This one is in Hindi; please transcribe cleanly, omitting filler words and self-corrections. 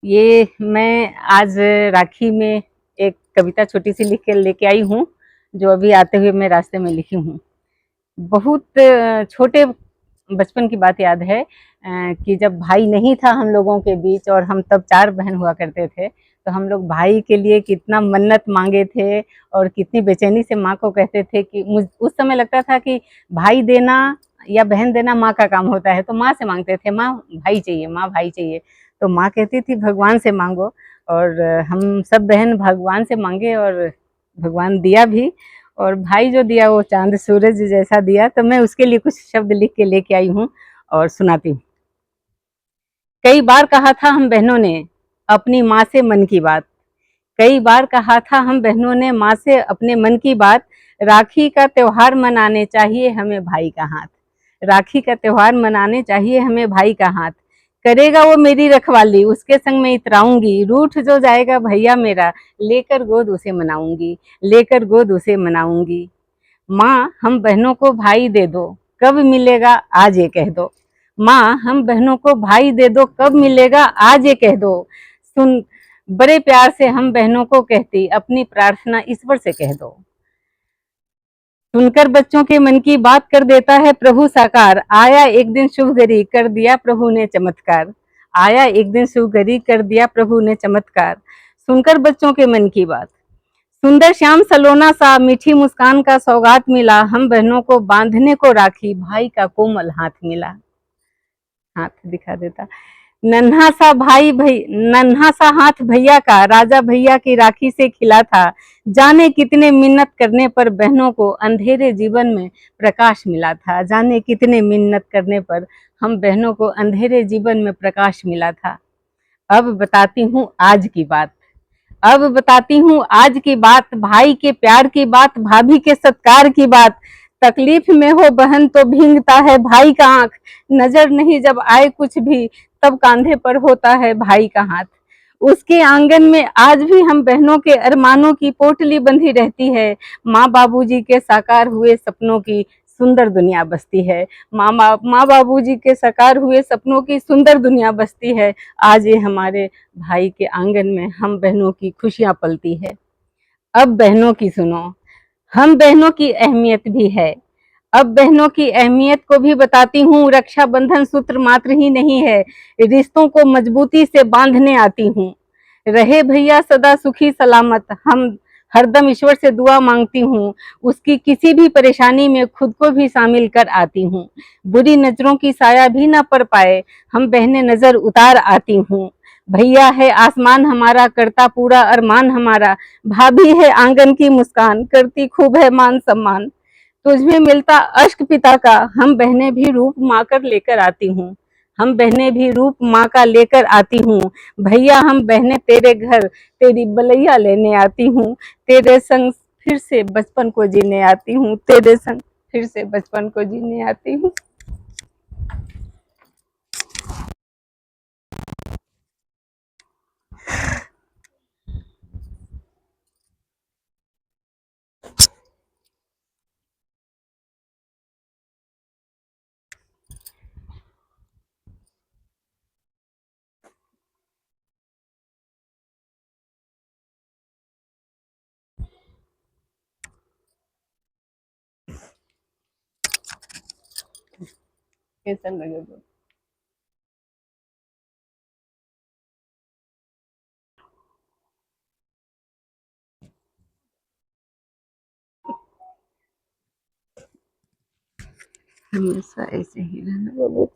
ये मैं आज राखी में एक कविता छोटी सी लिख के लेके आई हूँ, जो अभी आते हुए मैं रास्ते में लिखी हूँ। बहुत छोटे बचपन की बात याद है कि जब भाई नहीं था हम लोगों के बीच और हम तब 4 बहन हुआ करते थे, तो हम लोग भाई के लिए कितना मन्नत मांगे थे और कितनी बेचैनी से माँ को कहते थे कि उस समय लगता था कि भाई देना या बहन देना माँ का काम होता है, तो माँ से मांगते थे, माँ भाई चाहिए, माँ भाई चाहिए। तो माँ कहती थी भगवान से मांगो, और हम सब बहन भगवान से मांगे और भगवान दिया भी। और भाई जो दिया वो चांद सूरज जैसा दिया। तो मैं उसके लिए कुछ शब्द लिख के लेके आई हूँ और सुनाती हूँ। कई बार कहा था हम बहनों ने अपनी माँ से मन की बात, कई बार कहा था हम बहनों ने माँ से अपने मन की बात। राखी का त्योहार मनाने चाहिए हमें भाई का हाथ, राखी का त्योहार मनाने चाहिए हमें भाई का हाथ। करेगा वो मेरी रखवाली, उसके संग मैं इतराऊंगी। रूठ जो जाएगा भैया मेरा, लेकर गोद उसे मनाऊंगी, लेकर गोद उसे मनाऊंगी। माँ हम बहनों को भाई दे दो, कब मिलेगा आज ये कह दो। माँ हम बहनों को भाई दे दो, कब मिलेगा आज ये कह दो। सुन बड़े प्यार से हम बहनों को कहती, अपनी प्रार्थना ईश्वर से कह दो। सुनकर बच्चों के मन की बात कर देता है प्रभु साकार। आया एक दिन शुभ घड़ी, कर दिया प्रभु ने चमत्कार। आया एक दिन शुभ घड़ी, कर दिया प्रभु ने चमत्कार। सुनकर बच्चों के मन की बात, सुंदर श्याम सलोना सा मीठी मुस्कान का सौगात मिला। हम बहनों को बांधने को राखी, भाई का कोमल हाथ मिला। हाथ दिखा देता, नन्हा सा हाथ भैया का, राजा भैया की राखी से खिला था। जाने कितने मिन्नत करने पर बहनों को अंधेरे जीवन में प्रकाश मिला था। जाने कितने मिन्नत करने पर हम बहनों को अंधेरे जीवन में प्रकाश मिला था। अब बताती हूँ आज की बात, अब बताती हूँ आज की बात। भाई के प्यार की बात, भाभी के सत्कार की बात। तकलीफ में हो बहन तो भींगता है भाई का आंख। नजर नहीं जब आए कुछ भी, तब कांधे पर होता है भाई का हाथ। उसके आंगन में आज भी हम बहनों के अरमानों की पोटली बंधी रहती है। माँ बाबूजी के साकार हुए सपनों की सुंदर दुनिया बसती है। माँ बाबूजी के साकार हुए सपनों की सुंदर दुनिया बसती है। आज ये हमारे भाई के आंगन में हम बहनों की खुशियां पलती है। अब बहनों की सुनो, हम बहनों की अहमियत भी है। अब बहनों की अहमियत को भी बताती हूँ। रक्षाबंधन सूत्र मात्र ही नहीं है, रिश्तों को मजबूती से बांधने आती हूँ। रहे भैया सदा सुखी सलामत, हम हरदम ईश्वर से दुआ मांगती हूँ। उसकी किसी भी परेशानी में खुद को भी शामिल कर आती हूँ। बुरी नजरों की साया भी ना पड़ पाए, हम बहनें नजर उतार आती हूँ। भैया है आसमान हमारा, करता पूरा अरमान हमारा। भाभी है आंगन की मुस्कान, करती खूब है मान सम्मान। तुझमें मिलता अश्क पिता का, हम बहनें भी रूप माँ कर लेकर आती हूँ। हम बहनें भी रूप माँ का लेकर आती हूँ। भैया हम बहनें तेरे घर तेरी बलैया लेने आती हूँ। तेरे संग फिर से बचपन को जीने आती हूँ, तेरे संग फिर से बचपन को जीने आती हूँ। कैसा लगे? हमेशा ऐसे ही रहना बाबू।